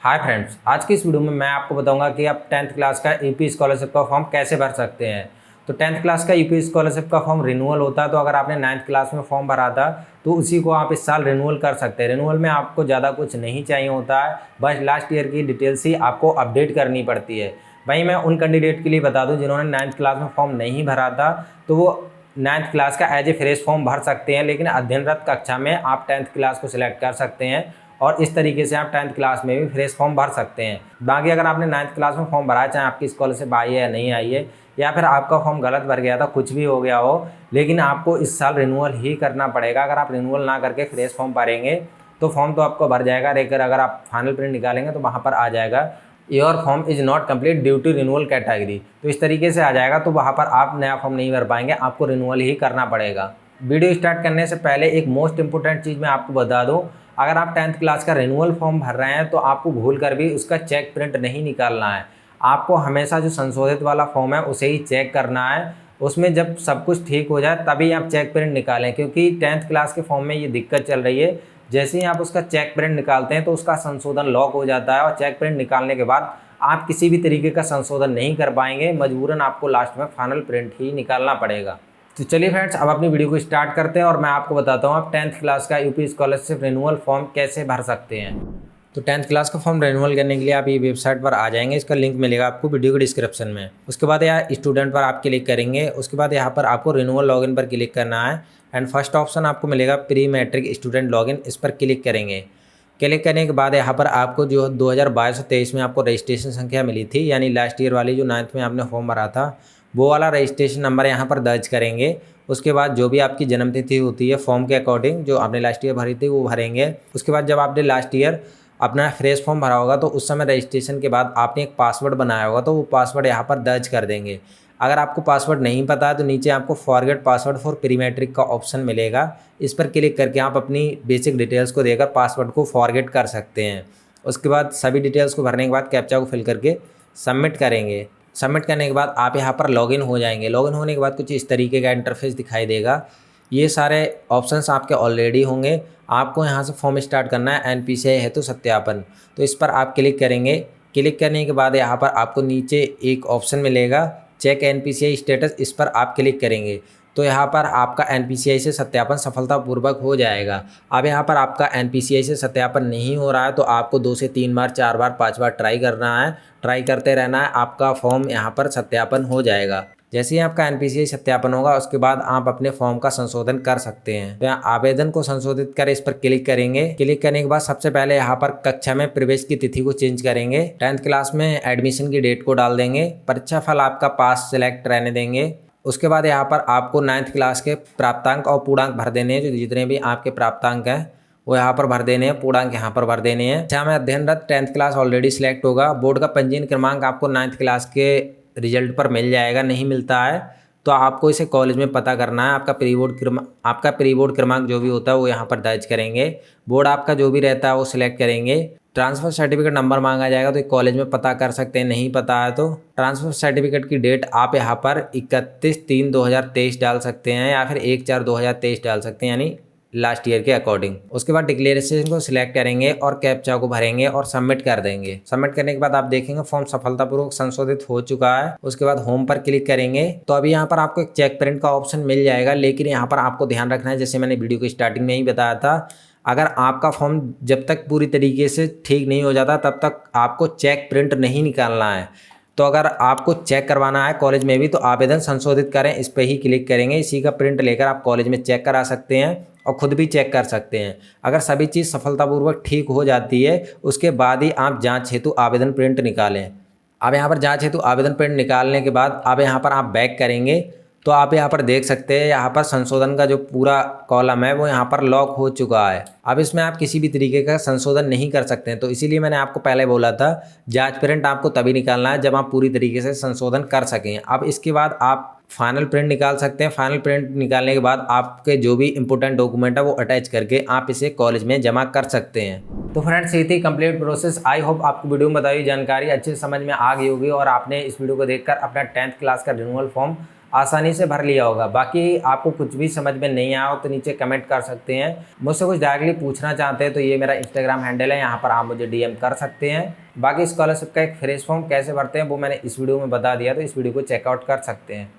Hi friends, आज की इस वीडियो में मैं आपको बताऊंगा कि आप 10th क्लास का यूपी स्कॉलरशिप का फॉर्म कैसे भर सकते हैं। तो 10th क्लास का यूपी स्कॉलरशिप का फॉर्म रिन्यूअल होता है। तो अगर आपने 9th क्लास में फॉर्म भरा था तो उसी को आप इस साल रिन्यूअल कर सकते हैं। रिन्यूअल में आपको ज़्यादा कुछ नहीं चाहिए होता है, बस लास्ट ईयर की डिटेल्स ही आपको अपडेट करनी पड़ती है। वहीं मैं उन कैंडिडेट के लिए बता दूँ जिन्होंने 9th क्लास में फॉर्म नहीं भरा था, तो वो 9th क्लास का एज ए फ्रेश फॉर्म भर सकते हैं, लेकिन अध्ययनरत कक्षा में आप 10th क्लास को सिलेक्ट कर सकते हैं और इस तरीके से आप 10th क्लास में भी फ्रेश फॉर्म भर सकते हैं। बाकी अगर आपने 9th क्लास में फॉर्म भरा है, चाहे आपकी स्कॉलरशिप आई है या नहीं आई है, या फिर आपका फॉर्म गलत भर गया था, कुछ भी हो गया हो, लेकिन आपको इस साल रिन्यूअल ही करना पड़ेगा। अगर आप रिन्यूअल ना करके फ्रेश फॉर्म भरेंगे तो फॉर्म तो आपको भर जाएगा, लेकिन अगर आप फाइनल प्रिंट निकालेंगे तो वहाँ पर आ जाएगा your form is not complete due to renewal category. तो इस तरीके से आ जाएगा, तो वहाँ पर आप नया फॉर्म नहीं भर पाएंगे, आपको रिन्यूअल ही करना पड़ेगा। वीडियो स्टार्ट करने से पहले एक मोस्ट इंपॉर्टेंट चीज़ मैं आपको बता दूं, अगर आप 10th क्लास का रिन्यूअल फॉर्म भर रहे हैं तो आपको भूल कर भी उसका चेक प्रिंट नहीं निकालना है। आपको हमेशा जो संशोधित वाला फॉर्म है उसे ही चेक करना है। उसमें जब सब कुछ ठीक हो जाए तभी आप चेक प्रिंट निकालें, क्योंकि 10th क्लास के फॉर्म में ये दिक्कत चल रही है। जैसे ही आप उसका चेक प्रिंट निकालते हैं तो उसका संशोधन लॉक हो जाता है और चेक प्रिंट निकालने के बाद आप किसी भी तरीके का संशोधन नहीं कर पाएंगे। मजबूरन आपको लास्ट में फाइनल प्रिंट ही निकालना पड़ेगा। तो चलिए फ्रेंड्स, अब अपनी वीडियो को स्टार्ट करते हैं और मैं आपको बताता हूँ आप 10th क्लास का यूपी स्कॉलरशिप रिन्यूअल फॉर्म कैसे भर सकते हैं। तो 10th क्लास का फॉर्म रिन्यूअल करने के लिए आप ये वेबसाइट पर आ जाएंगे। इसका लिंक मिलेगा आपको वीडियो के डिस्क्रिप्शन में। उसके बाद यहाँ स्टूडेंट पर आप क्लिक करेंगे। उसके बाद यहाँ पर आपको रिन्यूअल लॉगिन पर क्लिक करना है एंड फर्स्ट ऑप्शन आपको मिलेगा प्री मैट्रिक स्टूडेंट लॉगिन, इस पर क्लिक करेंगे। क्लिक करने के बाद यहाँ पर आपको जो 2022-23 में आपको रजिस्ट्रेशन संख्या मिली थी, यानी लास्ट ईयर वाली जो 9th में आपने फॉर्म भरा था, वो वाला रजिस्ट्रेशन नंबर यहाँ पर दर्ज करेंगे। उसके बाद जो भी आपकी जन्मतिथि होती है फॉर्म के अकॉर्डिंग जो आपने लास्ट ईयर भरी थी वो भरेंगे। उसके बाद जब आपने लास्ट ईयर अपना फ्रेश फॉर्म भरा होगा तो उस समय रजिस्ट्रेशन के बाद आपने एक पासवर्ड बनाया होगा, तो वो पासवर्ड यहाँ पर दर्ज कर देंगे। अगर आपको पासवर्ड नहीं पता है तो नीचे आपको forget password for pre matric का ऑप्शन मिलेगा। इस पर क्लिक करके आप अपनी बेसिक डिटेल्स को देकर पासवर्ड को फॉरगेट कर सकते हैं। उसके बाद सभी डिटेल्स को भरने के बाद कैप्चा को फिल करके सबमिट करेंगे। सबमिट करने के बाद आप यहाँ पर लॉगिन हो जाएंगे। लॉगिन होने के बाद कुछ इस तरीके का इंटरफेस दिखाई देगा। ये सारे ऑप्शंस आपके ऑलरेडी होंगे। आपको यहाँ से फॉर्म स्टार्ट करना है एनपीसीआई हेतु सत्यापन, तो इस पर आप क्लिक करेंगे। क्लिक करने के बाद यहाँ पर आपको नीचे एक ऑप्शन मिलेगा चेक एनपीसीआई स्टेटस, इस पर आप क्लिक करेंगे तो यहाँ पर आपका एनपीसीआई से सत्यापन सफलतापूर्वक हो जाएगा। अब यहाँ पर आपका एनपीसीआई से सत्यापन नहीं हो रहा है तो आपको 2 से 3 बार, 4 बार, 5 बार ट्राई करना है। ट्राई करते रहना है, आपका फॉर्म यहाँ पर सत्यापन हो जाएगा। जैसे ही आपका एनपीसीआई सत्यापन होगा उसके बाद आप अपने फॉर्म का संशोधन कर सकते हैं। तो यहाँ आवेदन को संशोधित कर इस पर क्लिक करेंगे। क्लिक करने के बाद सबसे पहले यहाँ पर कक्षा में प्रवेश की तिथि को चेंज करेंगे। 10th क्लास में एडमिशन की डेट को डाल देंगे। परीक्षा फल आपका पास सिलेक्ट रहने देंगे। उसके बाद यहाँ पर आपको 9th क्लास के प्राप्तांक और पूर्णांक भर देने हैं। जो जितने भी आपके प्राप्तांक हैं वो यहाँ पर भर देने हैं, पूर्णांक यहाँ पर भर देने हैं। जहाँ में अध्ययनरत 10th क्लास ऑलरेडी सिलेक्ट होगा। बोर्ड का पंजीयन क्रमांक आपको 9th क्लास के रिजल्ट पर मिल जाएगा। नहीं मिलता है तो आपको इसे कॉलेज में पता करना है। आपका प्री बोर्ड क्रमांक जो भी होता है वो यहाँ पर दर्ज करेंगे। बोर्ड आपका जो भी रहता है वो सिलेक्ट करेंगे। ट्रांसफ़र सर्टिफिकेट नंबर मांगा जाएगा तो कॉलेज में पता कर सकते हैं। नहीं पता है तो ट्रांसफ़र सर्टिफिकेट की डेट आप यहाँ पर 31/3/2023 डाल सकते हैं या फिर 1/4/2023 डाल सकते हैं, यानी लास्ट ईयर के अकॉर्डिंग। उसके बाद डिक्लेरेशन को सिलेक्ट करेंगे और कैप्चा को भरेंगे और सबमिट कर देंगे। सबमिट करने के बाद आप देखेंगे फॉर्म सफलतापूर्वक संशोधित हो चुका है। उसके बाद होम पर क्लिक करेंगे तो अभी यहाँ पर आपको एक चेक प्रिंट का ऑप्शन मिल जाएगा, लेकिन यहाँ पर आपको ध्यान रखना है, जैसे मैंने वीडियो की स्टार्टिंग में ही बताया था, अगर आपका फॉर्म जब तक पूरी तरीके से ठीक नहीं हो जाता तब तक आपको चेक प्रिंट नहीं निकालना है। तो अगर आपको चेक करवाना है कॉलेज में भी तो आवेदन संशोधित करें, इस पर ही क्लिक करेंगे। इसी का प्रिंट लेकर आप कॉलेज में चेक करा सकते हैं और खुद भी चेक कर सकते हैं। अगर सभी चीज़ सफलतापूर्वक ठीक हो जाती है उसके बाद ही आप जांच हेतु आवेदन प्रिंट निकालें। अब यहाँ पर जांच हेतु आवेदन प्रिंट निकालने के बाद अब यहाँ पर आप बैक करेंगे तो आप यहाँ पर देख सकते हैं यहाँ पर संशोधन का जो पूरा कॉलम है वो यहाँ पर लॉक हो चुका है। अब इसमें आप किसी भी तरीके का संशोधन नहीं कर सकते हैं। तो इसीलिए मैंने आपको पहले बोला था जांच प्रिंट आपको तभी निकालना है जब आप पूरी तरीके से संशोधन कर सकें। अब इसके बाद आप फाइनल प्रिंट निकाल सकते हैं। फाइनल प्रिंट निकालने के बाद आपके जो भी इंपॉर्टेंट डॉक्यूमेंट है वो अटैच करके आप इसे कॉलेज में जमा कर सकते हैं। तो फ्रेंड्स ये थी कंप्लीट प्रोसेस। आई होप आपको वीडियो में बताई जानकारी अच्छे समझ में आ गई होगी और आपने इस वीडियो को देखकर अपना 10th क्लास का रिन्यूअल फॉर्म आसानी से भर लिया होगा। बाकी आपको कुछ भी समझ में नहीं आया हो तो नीचे कमेंट कर सकते हैं। मुझसे कुछ डायरेक्टली पूछना चाहते हैं तो ये मेरा इंस्टाग्राम हैंडल है, यहाँ पर आप मुझे डीएम कर सकते हैं। बाकी स्कॉलरशिप का एक फ्रेश फॉर्म कैसे भरते हैं वो मैंने इस वीडियो में बता दिया, तो इस वीडियो को चेकआउट कर सकते हैं।